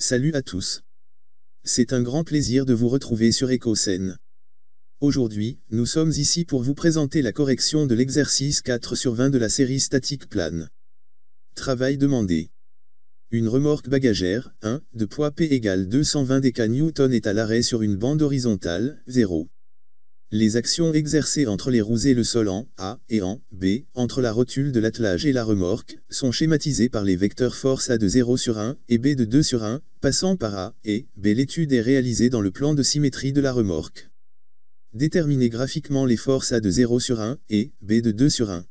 Salut à tous. C'est un grand plaisir de vous retrouver sur EcoScène. Aujourd'hui, nous sommes ici pour vous présenter la correction de l'exercice 4 sur 20 de la série statique plane. Travail demandé. Une remorque bagagère, 1, de poids P égale 220 dkN est à l'arrêt sur une bande horizontale, 0. Les actions exercées entre les roues et le sol en A et en B, entre la rotule de l'attelage et la remorque, sont schématisées par les vecteurs force A de 0 sur 1 et B de 2 sur 1, passant par A et B. L'étude est réalisée dans le plan de symétrie de la remorque. Déterminez graphiquement les forces A de 0 sur 1 et B de 2 sur 1.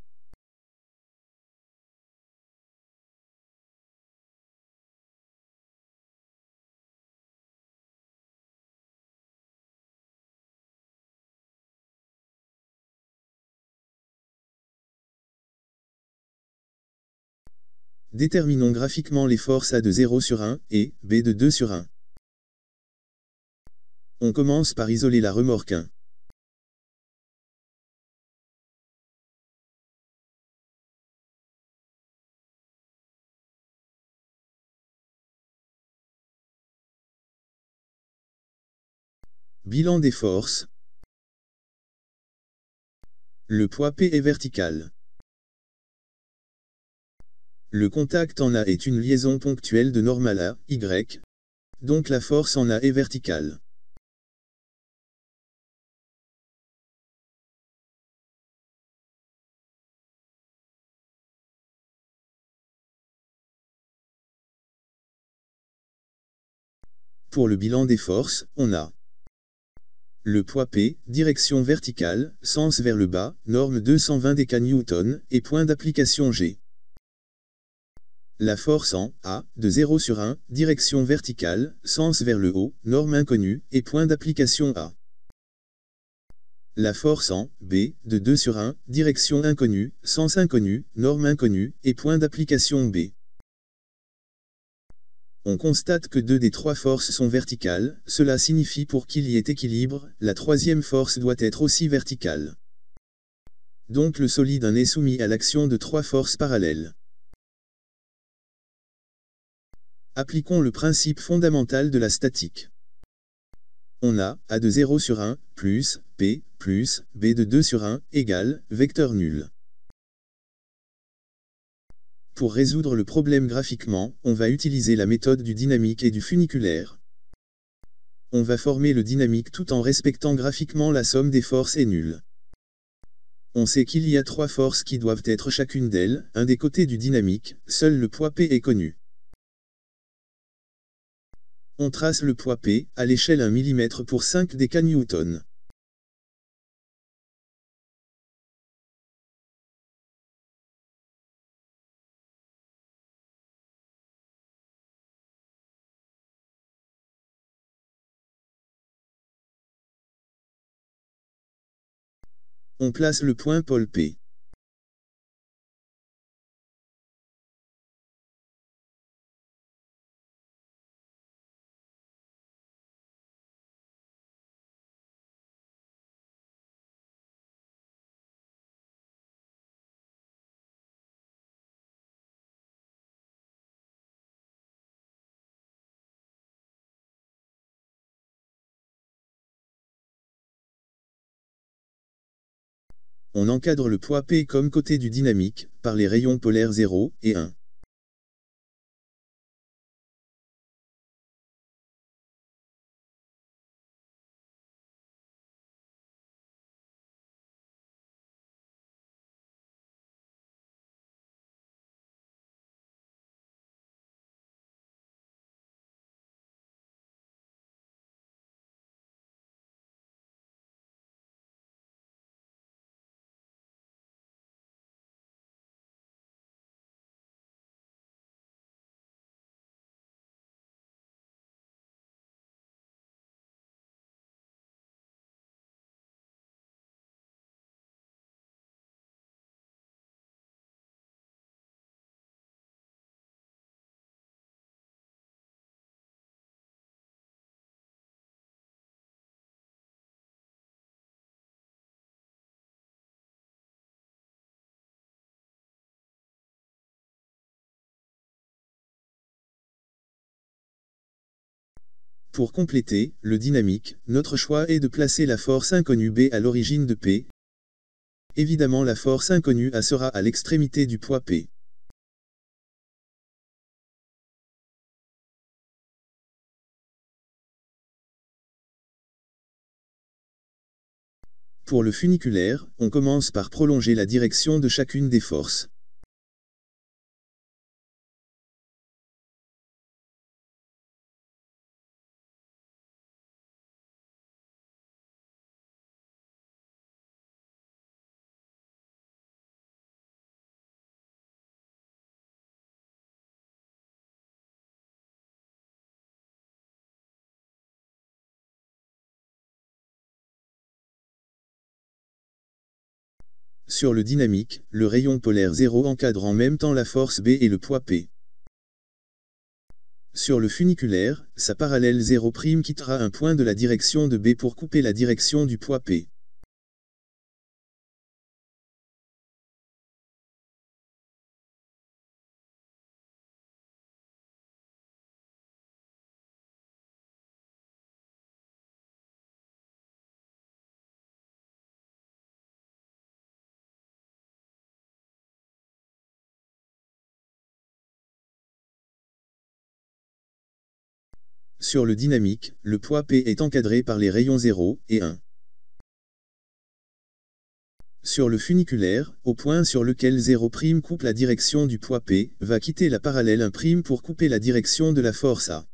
Déterminons graphiquement les forces A de 0 sur 1 et B de 2 sur 1. On commence par isoler la remorque 1. Bilan des forces. Le poids P est vertical. Le contact en A est une liaison ponctuelle de normale à Y, donc la force en A est verticale. Pour le bilan des forces, on a le poids P, direction verticale, sens vers le bas, norme 220 dkN, et point d'application G. La force en A, de 0 sur 1, direction verticale, sens vers le haut, norme inconnue, et point d'application A. La force en B, de 2 sur 1, direction inconnue, sens inconnu, norme inconnue, et point d'application B. On constate que 2 des 3 forces sont verticales, cela signifie pour qu'il y ait équilibre, la troisième force doit être aussi verticale. Donc le solide 1 est soumis à l'action de 3 forces parallèles. Appliquons le principe fondamental de la statique. On a A de 0 sur 1, plus, P, plus, B de 2 sur 1, égale, vecteur nul. Pour résoudre le problème graphiquement, on va utiliser la méthode du dynamique et du funiculaire. On va former le dynamique tout en respectant graphiquement la somme des forces est nulle. On sait qu'il y a 3 forces qui doivent être chacune d'elles, un des côtés du dynamique, seul le poids P est connu. On trace le poids P, à l'échelle 1 mm pour 5 dkN. On place le point pôle P. On encadre le poids P comme côté du dynamique, par les rayons polaires 0 et 1. Pour compléter le dynamique, notre choix est de placer la force inconnue B à l'origine de P. Évidemment, la force inconnue A sera à l'extrémité du poids P. Pour le funiculaire, on commence par prolonger la direction de chacune des forces. Sur le dynamique, le rayon polaire 0 encadre en même temps la force B et le poids P. Sur le funiculaire, sa parallèle 0' quittera un point de la direction de B pour couper la direction du poids P. Sur le dynamique, le poids P est encadré par les rayons 0 et 1. Sur le funiculaire, au point sur lequel 0' coupe la direction du poids P, va quitter la parallèle 1' pour couper la direction de la force A.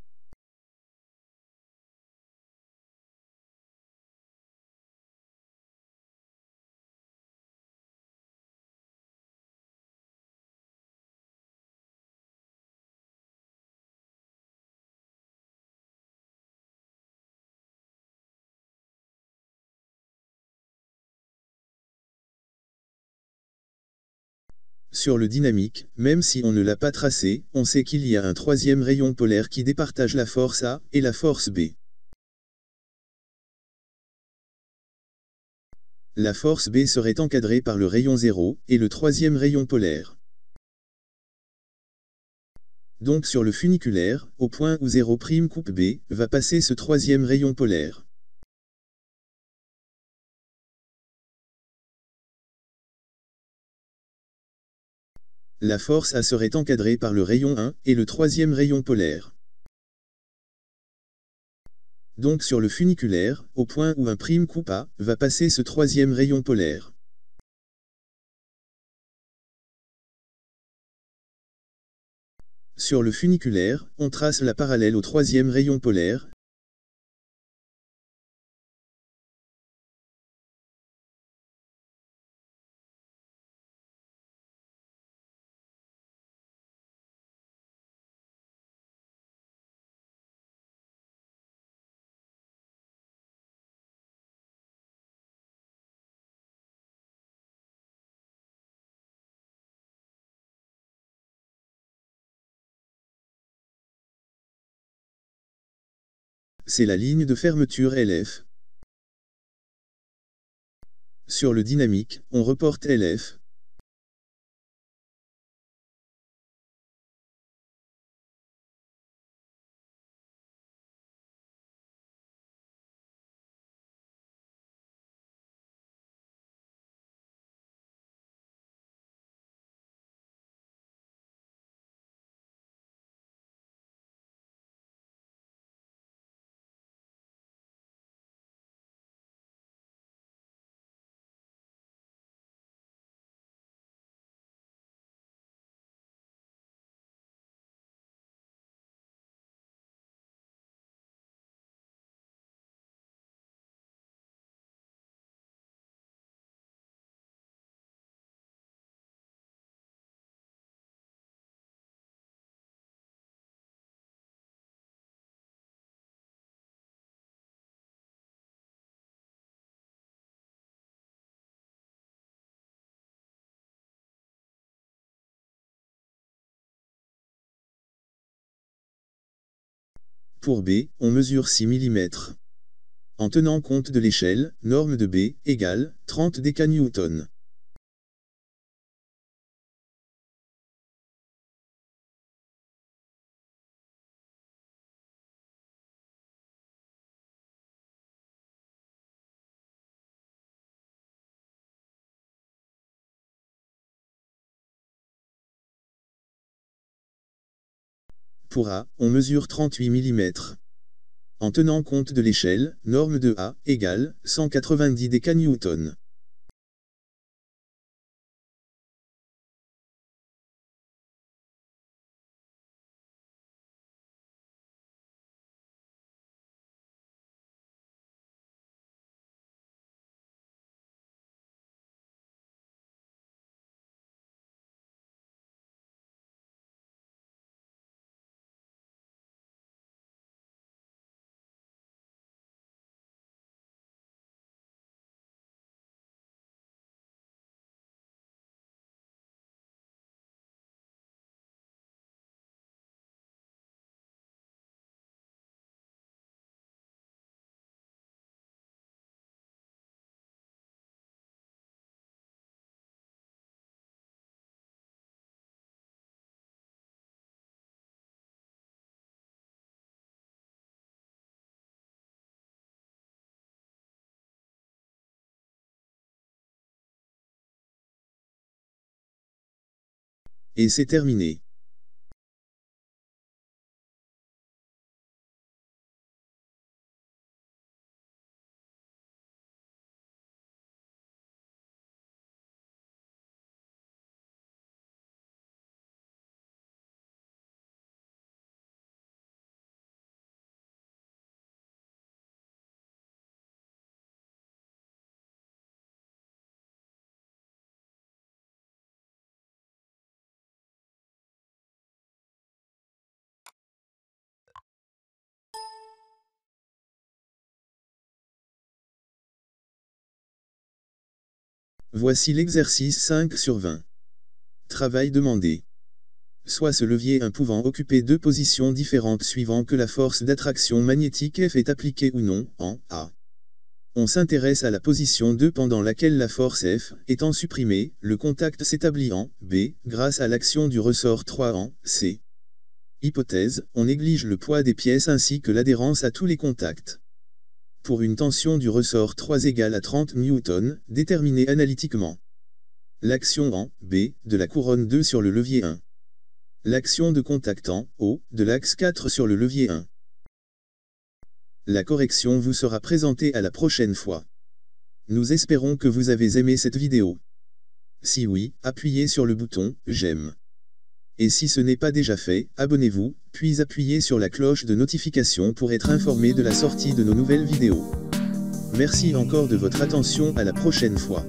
Sur le dynamique, même si on ne l'a pas tracé, on sait qu'il y a un troisième rayon polaire qui départage la force A et la force B. La force B serait encadrée par le rayon 0 et le troisième rayon polaire. Donc sur le funiculaire, au point où 0' coupe B, va passer ce troisième rayon polaire. La force A serait encadrée par le rayon 1 et le troisième rayon polaire. Donc sur le funiculaire, au point où 1' coupe A, va passer ce troisième rayon polaire. Sur le funiculaire, on trace la parallèle au troisième rayon polaire. C'est la ligne de fermeture LF. Sur le dynamique, on reporte LF. Pour B, on mesure 6 mm. En tenant compte de l'échelle, norme de B, égale 30 décanewtons. Pour A, on mesure 38 mm. En tenant compte de l'échelle, norme de A égale 190 décanewtons. Et c'est terminé. Voici l'exercice 5 sur 20. Travail demandé. Soit ce levier 1 pouvant occuper deux positions différentes suivant que la force d'attraction magnétique F est appliquée ou non, en A. On s'intéresse à la position 2 pendant laquelle la force F étant supprimée, le contact s'établit en B, grâce à l'action du ressort 3 en C. Hypothèse, on néglige le poids des pièces ainsi que l'adhérence à tous les contacts. Pour une tension du ressort 3 égale à 30 newtons, déterminée analytiquement. L'action en B de la couronne 2 sur le levier 1. L'action de contact en O de l'axe 4 sur le levier 1. La correction vous sera présentée à la prochaine fois. Nous espérons que vous avez aimé cette vidéo. Si oui, appuyez sur le bouton « J'aime ». Et si ce n'est pas déjà fait, abonnez-vous, puis appuyez sur la cloche de notification pour être informé de la sortie de nos nouvelles vidéos. Merci encore de votre attention, à la prochaine fois.